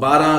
12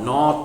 9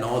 9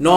9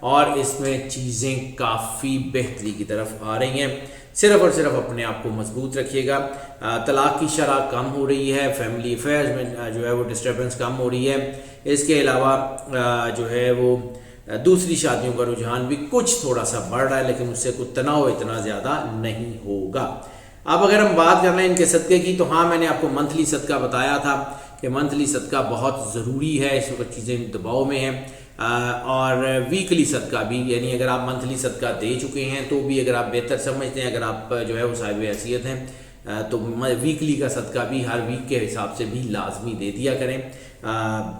اور اس میں چیزیں کافی بہتری کی طرف آ رہی ہیں. صرف اور صرف اپنے آپ کو مضبوط رکھیے گا. طلاق کی شرح کم ہو رہی ہے, فیملی افیئرز میں جو ہے وہ ڈسٹربنس کم ہو رہی ہے. اس کے علاوہ جو ہے وہ دوسری شادیوں کا رجحان بھی کچھ تھوڑا سا بڑھ رہا ہے, لیکن اس سے کوئی تناؤ اتنا زیادہ نہیں ہوگا. اب اگر ہم بات کر رہے ہیں ان کے صدقے کی, تو ہاں میں نے آپ کو منتھلی صدقہ بتایا تھا کہ منتھلی صدقہ بہت ضروری ہے. اس وقت چیزیں دباؤ میں ہیں. اور ویکلی صدقہ بھی, یعنی اگر آپ منتھلی صدقہ دے چکے ہیں تو بھی اگر آپ بہتر سمجھتے ہیں, اگر آپ جو ہے وہ صاحب حیثیت ہیں, تو ویکلی کا صدقہ بھی ہر ویک کے حساب سے بھی لازمی دے دیا کریں,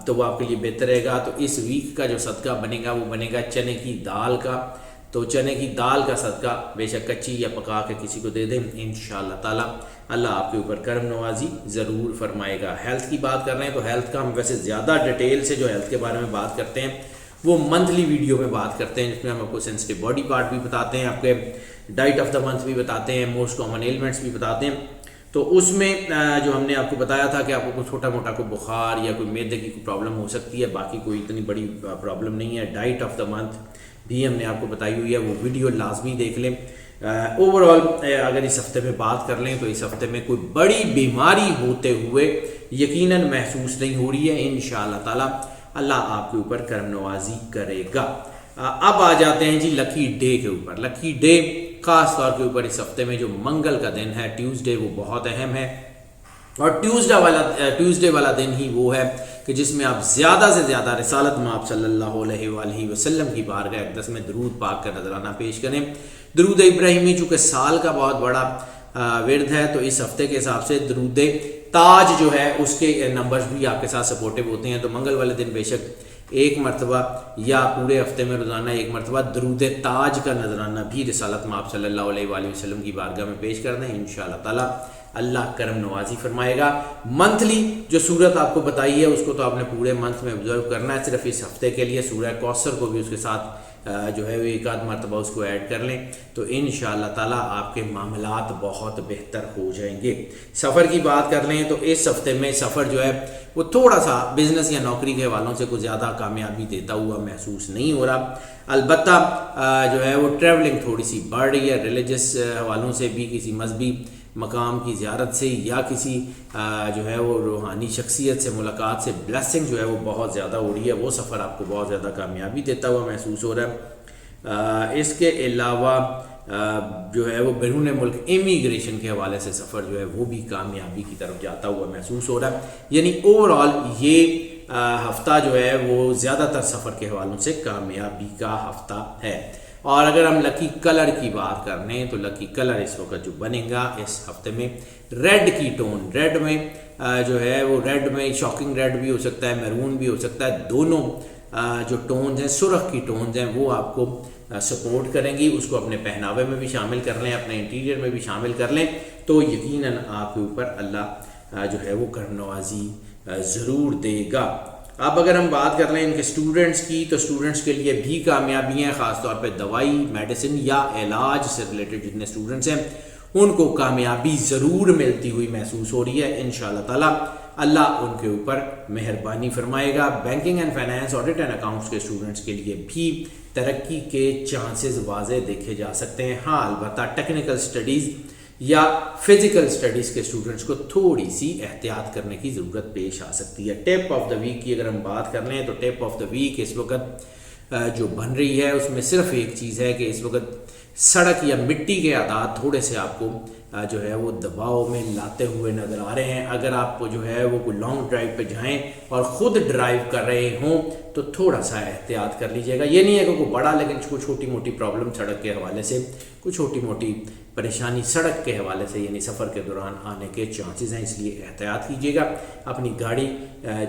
تو وہ آپ کے لیے بہتر رہے گا. تو اس ویک کا جو صدقہ بنے گا وہ بنے گا چنے کی دال کا. تو چنے کی دال کا صدقہ بے شک کچی یا پکا کے کسی کو دے دیں, انشاءاللہ تعالی اللہ آپ کے اوپر کرم نوازی ضرور فرمائے گا. ہیلتھ کی بات کر رہے ہیں تو ہیلتھ کا ہم ویسے زیادہ ڈیٹیل سے جو ہیلتھ کے بارے میں بات کرتے ہیں وہ منتھلی ویڈیو میں بات کرتے ہیں, جس میں ہم آپ کو سینسٹیو باڈی پارٹ بھی بتاتے ہیں, آپ کے ڈائٹ آف دا منتھ بھی بتاتے ہیں, موسٹ کامن ایلمنٹس بھی بتاتے ہیں. تو اس میں جو ہم نے آپ کو بتایا تھا کہ آپ کو کوئی چھوٹا موٹا کوئی بخار یا کوئی معدے کی کوئی پرابلم ہو سکتی ہے, باقی کوئی اتنی بڑی پرابلم نہیں ہے. ڈائٹ آف دا منتھ بھی ہم نے آپ کو بتائی ہوئی ہے, وہ ویڈیو لازمی دیکھ لیں. اوور آل اگر اس ہفتے میں بات کر لیں تو اس ہفتے میں کوئی بڑی بیماری ہوتے ہوئے یقیناً محسوس نہیں ہو رہی ہے. انشاءاللہ تعالی اللہ آپ کے اوپر کرم نوازی کرے گا. اب آ جاتے ہیں جی لکی ڈے کے اوپر. لکی ڈے خاص طور کے اوپر اس ہفتے میں جو منگل کا دن ہے, ٹیوزڈے, وہ بہت اہم ہے. اور ٹیوزڈے والا دن ہی وہ ہے کہ جس میں آپ زیادہ سے زیادہ رسالت میں آپ صلی اللہ علیہ وآلہ وسلم کی بارگاہ اقدس میں درود پاک کا نذرانہ پیش کریں. درود ابراہیمی چونکہ سال کا بہت بڑا ورد ہے, تو اس ہفتے کے حساب سے درود تاج جو ہے اس کے نمبرز بھی آپ کے ساتھ سپورٹیو ہوتے ہیں. تو منگل والے دن بے شک ایک مرتبہ یا پورے ہفتے میں روزانہ ایک مرتبہ درود تاج کا نذرانہ بھی رسالت میں آپ صلی اللہ علیہ وآلہ وسلم کی بارگاہ میں پیش کر دیں. انشاءاللہ تعالی اللہ کرم نوازی فرمائے گا. منتھلی جو صورت آپ کو بتائی ہے اس کو تو آپ نے پورے منتھ میں آبزرو کرنا ہے. صرف اس ہفتے کے لیے سورہ کوثر کو بھی اس کے ساتھ جو ہے وہ ایک آدھ مرتبہ اس کو ایڈ کر لیں, تو انشاءاللہ تعالی آپ کے معاملات بہت بہتر ہو جائیں گے. سفر کی بات کر لیں تو اس ہفتے میں سفر جو ہے وہ تھوڑا سا بزنس یا نوکری کے حوالوں سے کوئی زیادہ کامیابی دیتا ہوا محسوس نہیں ہو رہا. البتہ جو ہے وہ ٹریولنگ تھوڑی سی بڑھ رہی ہے, ریلیجس حوالوں سے بھی, کسی مذہبی مقام کی زیارت سے یا کسی جو ہے وہ روحانی شخصیت سے ملاقات سے بلیسنگ جو ہے وہ بہت زیادہ ہو رہی ہے. وہ سفر آپ کو بہت زیادہ کامیابی دیتا ہوا محسوس ہو رہا ہے. اس کے علاوہ جو ہے وہ بیرون ملک امیگریشن کے حوالے سے سفر جو ہے وہ بھی کامیابی کی طرف جاتا ہوا محسوس ہو رہا ہے. یعنی اوور آل یہ ہفتہ جو ہے وہ زیادہ تر سفر کے حوالوں سے کامیابی کا ہفتہ ہے. اور اگر ہم لکی کلر کی بات کر لیں تو لکی کلر اس وقت جو بنے گا اس ہفتے میں ریڈ کی ٹون. ریڈ میں جو ہے وہ ریڈ میں شاکنگ ریڈ بھی ہو سکتا ہے, میرون بھی ہو سکتا ہے. دونوں جو ٹونز ہیں, سرخ کی ٹونز ہیں, وہ آپ کو سپورٹ کریں گی. اس کو اپنے پہناوے میں بھی شامل کر لیں, اپنے انٹیریئر میں بھی شامل کر لیں, تو یقیناً آپ کے اوپر اللہ جو ہے وہ کرم نوازی ضرور دے گا. اب اگر ہم بات کر لیں ان کے اسٹوڈنٹس کی, تو اسٹوڈنٹس کے لیے بھی کامیابی ہیں, خاص طور پہ دوائی, میڈیسن یا علاج سے ریلیٹڈ جتنے اسٹوڈنٹس ہیں ان کو کامیابی ضرور ملتی ہوئی محسوس ہو رہی ہے. انشاءاللہ تعالی اللہ ان کے اوپر مہربانی فرمائے گا. Banking and finance, audit and accounts کے اسٹوڈنٹس کے لیے بھی ترقی کے چانسز واضح دیکھے جا سکتے ہیں. ہاں البتہ ٹیکنیکل اسٹڈیز یا فزیکل اسٹڈیز کے اسٹوڈنٹس کو تھوڑی سی احتیاط کرنے کی ضرورت پیش آ سکتی ہے. ٹیپ آف دا ویک کی اگر ہم بات کر لیں تو ٹیپ آف دا ویک اس وقت جو بن رہی ہے اس میں صرف ایک چیز ہے کہ اس وقت سڑک یا مٹی کے آدات تھوڑے سے آپ کو جو ہے وہ دباؤ میں لاتے ہوئے نظر آ رہے ہیں. اگر آپ کو جو ہے وہ کوئی لانگ ڈرائیو پہ جائیں اور خود ڈرائیو کر رہے ہوں تو تھوڑا سا احتیاط کر لیجیے گا. یہ نہیں ہے کہ کوئی بڑا, لیکن کوئی چھوٹی موٹی پرابلم سڑک کے حوالے سے, کوئی چھوٹی موٹی پریشانی سڑک کے حوالے سے یعنی سفر کے دوران آنے کے چانسز ہیں, اس لیے احتیاط کیجیے گا. اپنی گاڑی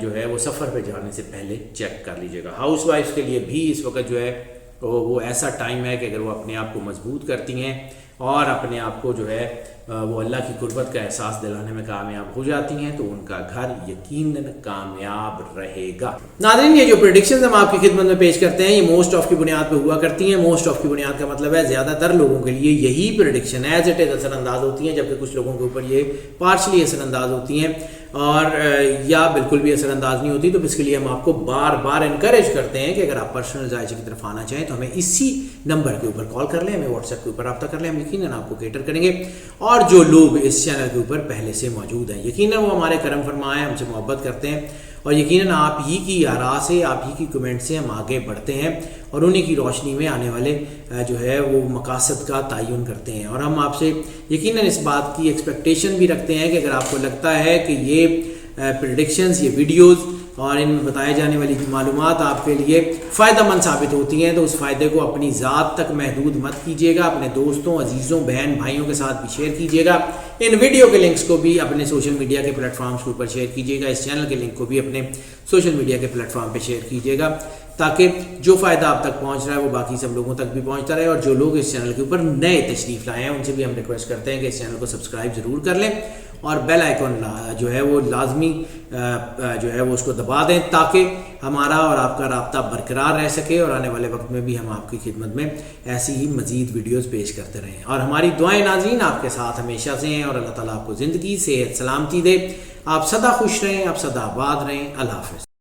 جو ہے وہ سفر پہ جانے سے پہلے چیک کر لیجیے گا. ہاؤس وائفس کے لیے بھی اس وقت جو ہے وہ ایسا ٹائم ہے کہ اگر وہ اپنے آپ کو مضبوط کرتی ہیں اور اپنے آپ کو جو ہے وہ اللہ کی قربت کا احساس دلانے میں کامیاب ہو جاتی ہیں تو ان کا گھر یقیناً کامیاب رہے گا. ناظرین, یہ جو پریڈکشنز ہم آپ کی خدمت میں پیش کرتے ہیں یہ موسٹ آف کی بنیاد پہ ہوا کرتی ہیں. موسٹ آف کی بنیاد کا مطلب ہے زیادہ تر لوگوں کے لیے یہی پریڈکشن ایز اٹ از اثر انداز ہوتی ہیں, جبکہ کچھ لوگوں کے اوپر یہ پارشلی اثر انداز ہوتی ہیں. اور یا بالکل بھی اثر انداز نہیں ہوتی. تو اس کے لیے ہم آپ کو بار بار انکریج کرتے ہیں کہ اگر آپ پرسنل ذائچے کی طرف آنا چاہیں تو ہمیں اسی نمبر کے اوپر کال کر لیں, ہمیں واٹس ایپ کے اوپر رابطہ کر لیں, ہم یقیناً آپ کو کیٹر کریں گے. اور جو لوگ اس چینل کے اوپر پہلے سے موجود ہیں یقیناً وہ ہمارے کرم فرما ہیں, ہم سے محبت کرتے ہیں, اور یقیناً آپ ہی کی آراء سے, آپ ہی کی کمنٹ سے ہم آگے بڑھتے ہیں اور انہیں کی روشنی میں آنے والے جو ہے وہ مقاصد کا تعین کرتے ہیں. اور ہم آپ سے یقیناً اس بات کی ایکسپیکٹیشن بھی رکھتے ہیں کہ اگر آپ کو لگتا ہے کہ یہ پریڈکشنز, یہ ویڈیوز اور ان میں بتائے جانے والی معلومات آپ کے لیے فائدہ مند ثابت ہوتی ہیں تو اس فائدے کو اپنی ذات تک محدود مت کیجیے گا, اپنے دوستوں, عزیزوں, بہن بھائیوں کے ساتھ بھی شیئر کیجیے گا. ان ویڈیو کے لنکس کو بھی اپنے سوشل میڈیا کے پلیٹ فارمز کے اوپر شیئر کیجیے گا, اس چینل کے لنک کو بھی اپنے سوشل میڈیا کے پلیٹ فارم پہ شیئر کیجیے گا تاکہ جو فائدہ آپ تک پہنچ رہا ہے وہ باقی سب لوگوں تک بھی پہنچتا رہے. اور جو لوگ اس چینل کے اوپر نئے تشریف لائے ہیں ان سے بھی ہم ریکویسٹ کرتے ہیں کہ اس چینل کو سبسکرائب ضرور کر لیں اور بیل آئیکن جو ہے وہ لازمی جو ہے وہ اس کو دبا دیں تاکہ ہمارا اور آپ کا رابطہ برقرار رہ سکے اور آنے والے وقت میں بھی ہم آپ کی خدمت میں ایسی ہی مزید ویڈیوز پیش کرتے رہیں. اور ہماری دعائیں ناظرین آپ کے ساتھ ہمیشہ سے ہیں اور اللہ تعالیٰ آپ کو زندگی, صحت, سلامتی دے. آپ سدا خوش رہیں, آپ سدا آباد رہیں. اللہ حافظ.